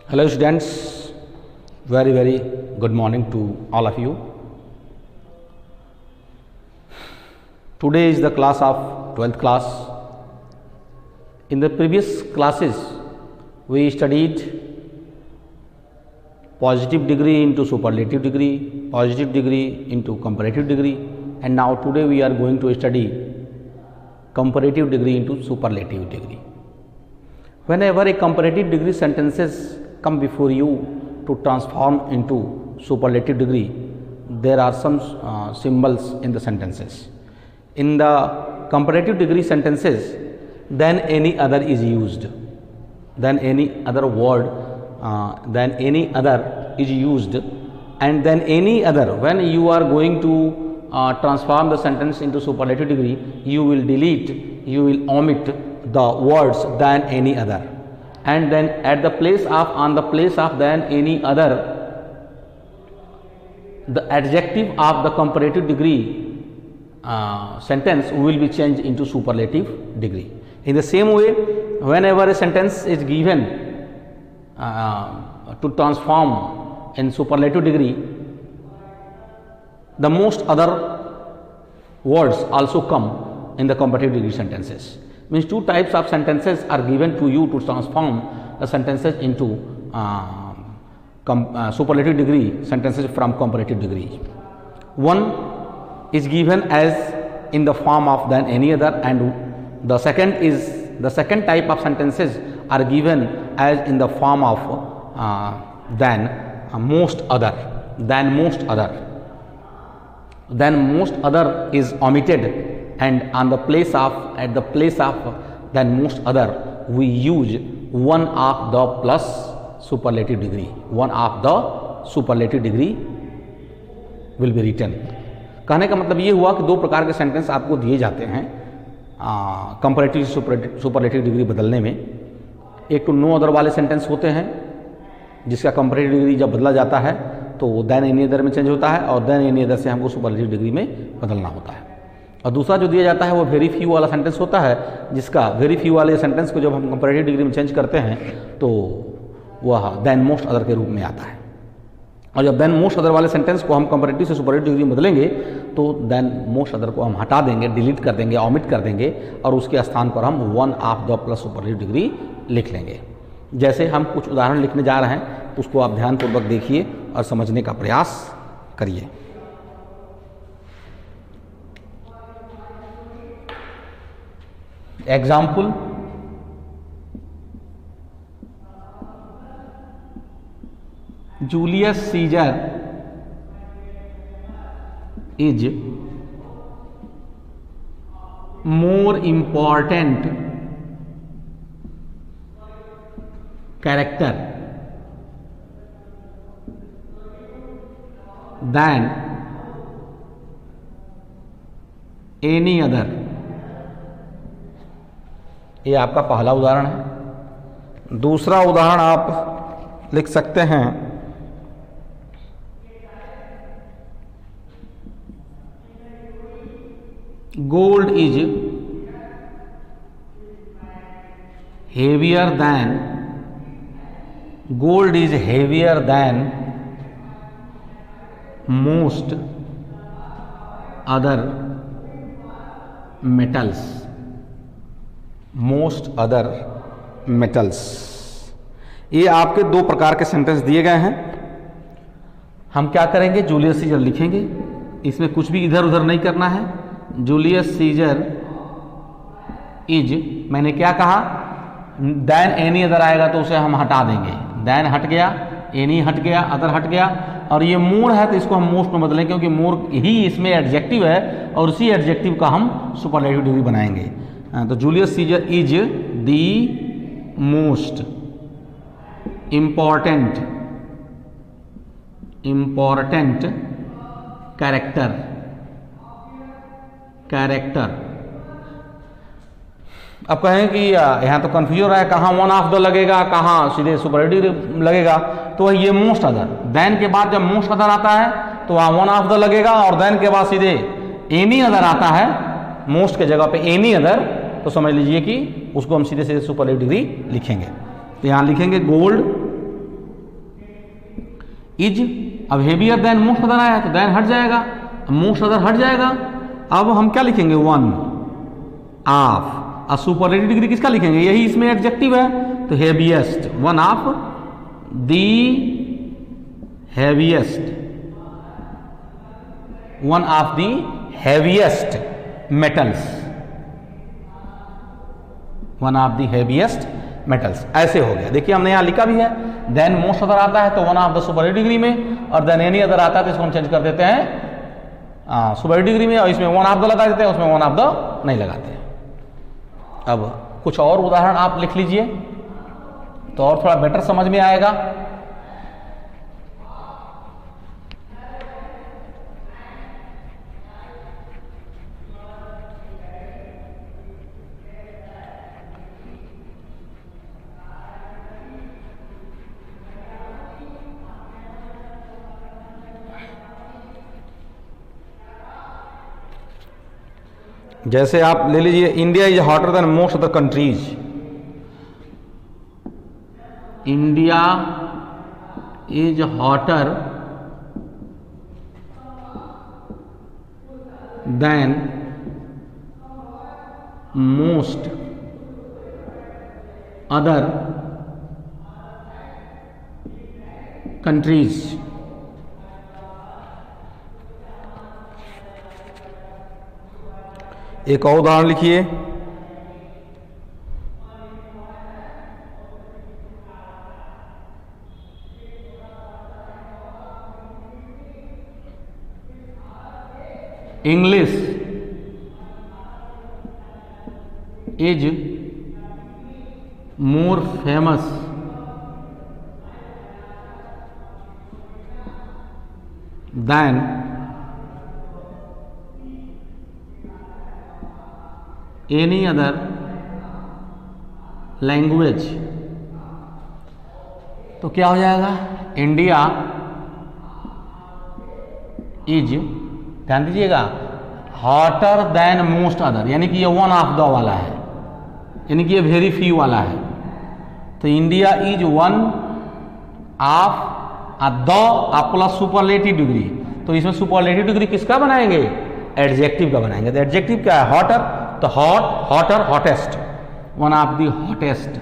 Hello students, very good morning to all of you. Today is the class of 12th class. In the previous classes we studied positive degree into superlative degree, positive degree into comparative degree, and now today we are going to study comparative degree into superlative degree. Whenever a comparative degree sentences come before you to transform into superlative degree, there are some symbols in the sentences. In the comparative degree sentences, then any other is used, then any other word, then any other is used, and then any other. When you are going to transform the sentence into superlative degree, you will delete, you will omit the words than any other, and then at the place of, on the place of than any other, the adjective of the comparative degree sentence will be changed into superlative degree. In the same way, whenever a sentence is given to transform in superlative degree, the most other words also come in the comparative degree sentences. Means two types of sentences are given to you to transform the sentences into superlative degree sentences from comparative degree. One is given as in the form of than any other, and the second type of sentences are given as in the form of than most other. Than most other is omitted, and on the place of, at the place of than most other, we use one of the plus superlative degree. One of the superlative degree will be written. कहने का मतलब ये हुआ कि दो प्रकार के sentence आपको दिए जाते हैं कंपैरेटिव सुपरलेटिव डिग्री बदलने में. एक तो नो अदर वाले सेंटेंस होते हैं जिसका कंपैरेटिव डिग्री जब बदला जाता है तो वो देन एनी अदर में चेंज होता है, और देन एनी अदर से हमको सुपरलेटिव डिग्री में बदलना होता है. और दूसरा जो दिया जाता है वो वेरी फ्यू वाला सेंटेंस होता है, जिसका वेरी फ्यू वाले सेंटेंस को जब हम कंपैरेटिव डिग्री में चेंज करते हैं तो वह देन मोस्ट अदर के रूप में आता है. और जब देन मोस्ट अदर वाले सेंटेंस को हम कंपैरेटिव से सुपरलेटिव डिग्री में बदलेंगे तो देन मोस्ट अदर को हम हटा देंगे, डिलीट कर देंगे, ओमिट कर देंगे, और उसके स्थान पर हम one of the plus superlative degree लिख लेंगे. जैसे हम कुछ उदाहरण लिखने जा रहे हैं, उसको आप ध्यानपूर्वक देखिए और समझने का प्रयास करिए. Example, Julius Caesar is more important character than any other. ये आपका पहला उदाहरण है. दूसरा उदाहरण आप लिख सकते हैं, gold is heavier than, gold is heavier than most other metals. Most other metals. ये आपके दो प्रकार के सेंटेंस दिए गए हैं. हम क्या करेंगे, जूलियस सीजर लिखेंगे. इसमें कुछ भी इधर उधर नहीं करना है. जूलियस सीजर इज, मैंने क्या कहा, देन एनी अदर आएगा तो उसे हम हटा देंगे. देन हट गया, एनी हट गया, अदर हट गया, और ये मोर है तो इसको हम मोस्ट में बदलें, क्योंकि मोर ही इसमें एडजेक्टिव है और उसी एडजेक्टिव का हम सुपरलेटिव डिग्री बनाएंगे. तो Julius Caesar is the most important character. अब कहें कि यहाँ तो कंफ्यूज हो रहा है, कहाँ वन ऑफ द लगेगा, कहाँ सीधे सुपरलेटिव लगेगा. तो ये मोस्ट अदर, देन के बाद जब मोस्ट अदर आता है तो वहाँ वन ऑफ द लगेगा, और देन के बाद सीधे एनी अदर आता है, मोस्ट के जगह पे एनी अदर, तो समझ लीजिए कि उसको हम सीधे सीधे सुपरलेटिव डिग्री लिखेंगे. तो यहाँ लिखेंगे गोल्ड इज, अब हेवियर देन मोस्ट अदर आया तो देन हट जाएगा, मोस्ट अदर हट जाएगा। अब हम क्या लिखेंगे, वन ऑफ। अब सुपरलेटिव डिग्री किसका लिखेंगे, यही इसमें एडजेक्टिव है, तो heaviest, one of the heaviest, one of the heaviest metals, one of the heaviest metals. ऐसे हो गया। देखिए हमने यहां लिखा भी है, देन मोस्ट अदर आता है तो one of the superlative degree में, और देन एनी अदर आता है तो इसको हम चेंज कर देते हैं सुपरलेटिव डिग्री में, और इसमें वन ऑफ द लगा देते हैं, उसमें वन ऑफ द नहीं लगाते हैं। अब कुछ और उदाहरण आप लिख लीजिए तो और थोड़ा बेटर समझ में आएगा। जैसे आप ले लीजिए, India is hotter than most of the countries. India is hotter than most other countries. एक और उदाहरण लिखिए, English is more famous than any other language. तो क्या हो जाएगा, इंडिया इज, ध्यान दीजिएगा, हॉटर देन मोस्ट अदर, यानी कि ये वन ऑफ द वाला है, यानी कि ये वेरी फ्यू वाला है। तो India is one of the plus superlative degree, तो इसमें सुपरलेटिव डिग्री किसका बनाएंगे, एडजेक्टिव का बनाएंगे। तो एडजेक्टिव क्या है, हॉटर, तो hot, hotter, hottest, one of the hottest,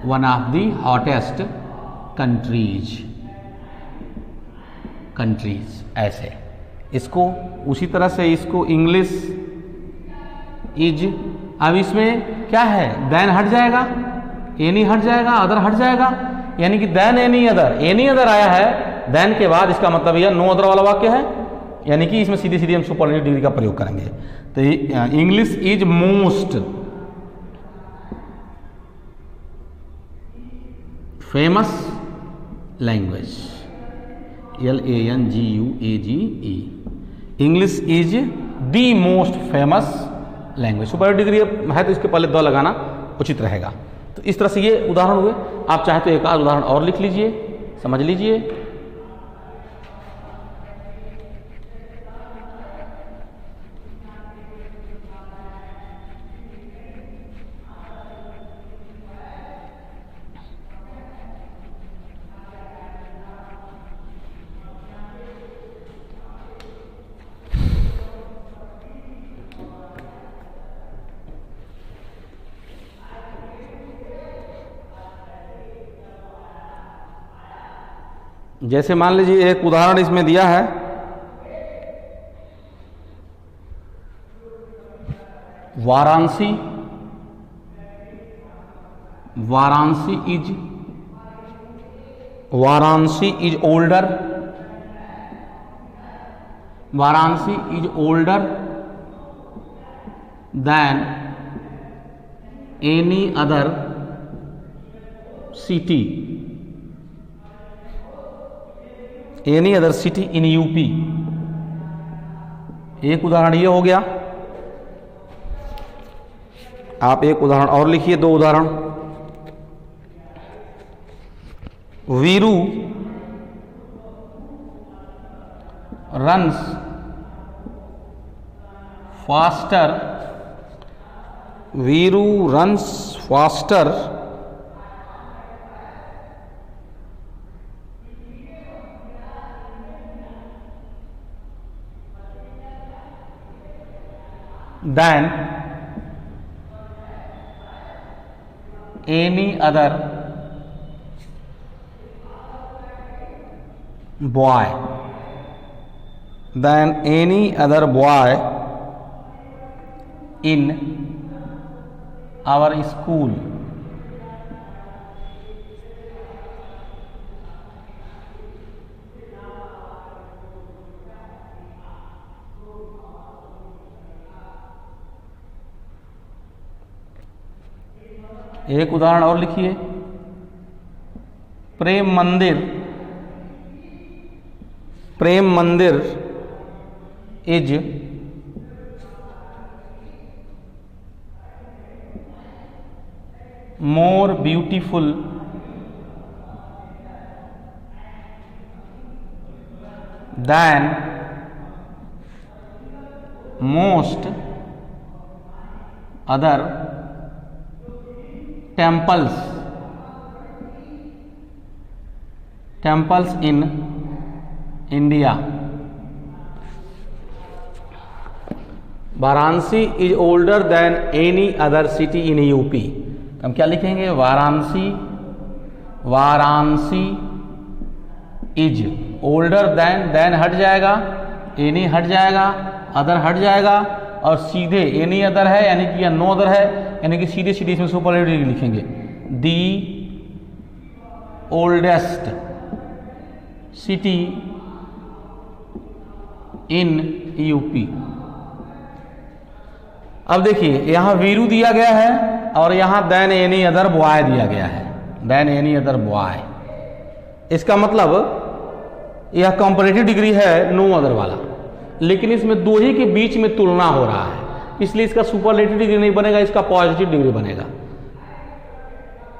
one of the hottest countries, countries. ऐसे इसको उसी तरह से इसको इंग्लिश इज, अब इसमें क्या है, देन हट जाएगा, एनी हट जाएगा, अदर हट जाएगा, यानी कि than any other, any other आया है देन के बाद, इसका मतलब यह नो अदर वाला वाक्य है, यानी कि इसमें सीधी सीधी हम सुपरलेटिव डिग्री का प्रयोग करेंगे। तो English is most famous language, LANGUAGE, English is the most famous language. Superlative degree है तो इसके पहले द लगाना उचित रहेगा। तो इस तरह से ये उदाहरण हुए। आप चाहे तो एक आध उदाहरण और लिख लीजिए, समझ लीजिए। जैसे मान लीजिए एक उदाहरण इसमें दिया है, Varanasi, Varanasi is older, Varanasi is older than any other city, any other city in UP. एक उदाहरण ये हो गया। आप एक उदाहरण और लिखिए, दो उदाहरण। Veeru runs faster, Veeru runs faster than any other boy, than any other boy in our school. एक उदाहरण और लिखिए, प्रेम Mandir is more beautiful than most other temples in India. Varanasi is older than any other city in UP. हम क्या लिखेंगे, Varanasi is older than हट जाएगा, any हट जाएगा, अदर हट जाएगा, और सीधे एनी अदर है यानी कि या नो अदर है यानी कि सीधे सीधे इसमें सुपरलेटिव लिखेंगे। दी ओल्डेस्ट सिटी इन यूपी। अब देखिए यहां वीरू दिया गया है और यहां देन एनी अदर बॉय दिया गया है, देन एनी अदर बॉय। इसका मतलब यह कंपैरेटिव डिग्री है नो अदर वाला, लेकिन इसमें दो ही के बीच में तुलना हो रहा है, इसलिए इसका सुपरलेटिव डिग्री नहीं बनेगा, इसका पॉजिटिव डिग्री बनेगा।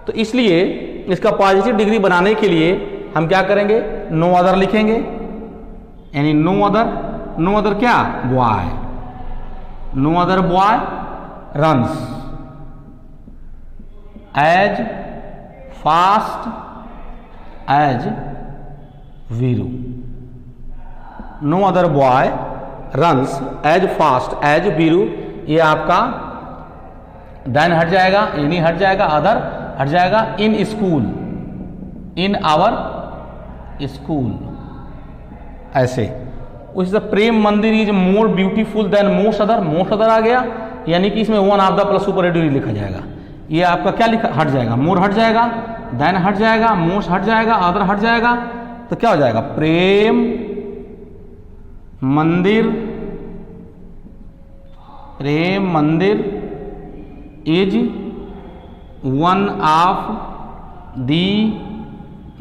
तो इसलिए इसका पॉजिटिव डिग्री बनाने के लिए हम क्या करेंगे, नो अदर लिखेंगे, यानी नो अदर क्या, boy. No other boy runs as fast as Veeru. No other boy runs as fast as Veeru. ये आपका देन हट जाएगा, एनी हट जाएगा, अदर हट जाएगा, in school, in our school. ऐसे उसी से Prem Mandir is more beautiful than most other आ गया, यानी कि इसमें one of the plus superlative लिखा जाएगा। ये आपका क्या लिखा, हट जाएगा, मोर हट जाएगा, देन हट जाएगा, मोस्ट हट जाएगा, अदर हट जाएगा, तो क्या हो जाएगा, प्रेम Mandir is one of the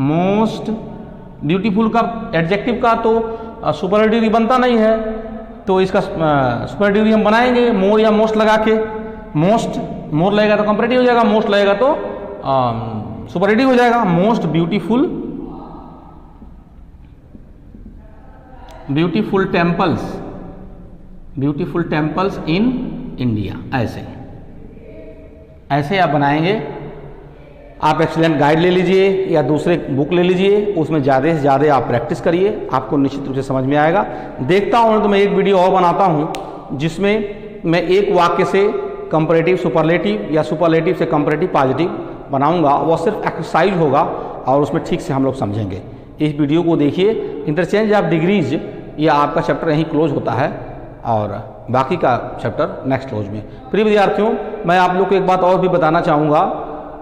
most beautiful. का एडजेक्टिव का तो सुपरलेटिव बनता नहीं है, तो इसका सुपरलेटिव हम बनाएंगे मोर या मोस्ट लगा के। मोर लगेगा तो कंपैरेटिव हो जाएगा, मोस्ट लगेगा तो सुपरलेटिव हो जाएगा। Most beautiful temples in India. ऐसे आप बनाएंगे। आप एक्सीलेंट गाइड ले लीजिए या दूसरे बुक ले लीजिए, उसमें ज़्यादा से ज़्यादा आप प्रैक्टिस करिए, आपको निश्चित रूप से समझ में आएगा। देखता हूँ तो मैं एक वीडियो और बनाता हूँ जिसमें मैं एक वाक्य से कंपैरेटिव सुपरलेटिव या सुपरलेटिव से कंपैरेटिव पॉजिटिव बनाऊंगा। वो सिर्फ एक्सरसाइज होगा और उसमें ठीक से हम लोग समझेंगे। इस वीडियो को देखिए। इंटरचेंज ऑफ डिग्रीज, ये आपका चैप्टर यहीं क्लोज होता है और बाकी का चैप्टर नेक्स्ट रोज में। प्रिय विद्यार्थियों, मैं आप लोग को एक बात और भी बताना चाहूँगा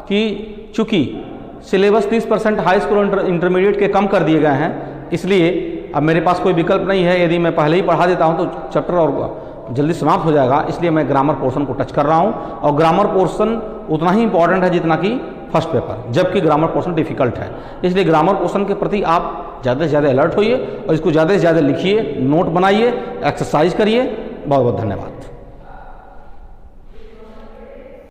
कि चूँकि सिलेबस 30% हाई स्कूल और इंटरमीडिएट के कम कर दिए गए हैं, इसलिए अब मेरे पास कोई विकल्प नहीं है। यदि मैं पहले ही पढ़ा देता हूँ तो चैप्टर और जल्दी समाप्त हो जाएगा, इसलिए मैं ग्रामर पोर्शन को टच कर रहा हूँ। और ग्रामर पोर्शन उतना ही इंपॉर्टेंट है जितना कि फर्स्ट पेपर, जबकि ग्रामर पोर्शन डिफिकल्ट है। इसलिए ग्रामर पोर्शन के प्रति आप ज़्यादा से ज़्यादा अलर्ट होइए और इसको ज़्यादा से ज़्यादा लिखिए, नोट बनाइए, एक्सरसाइज करिए। बहुत बहुत धन्यवाद।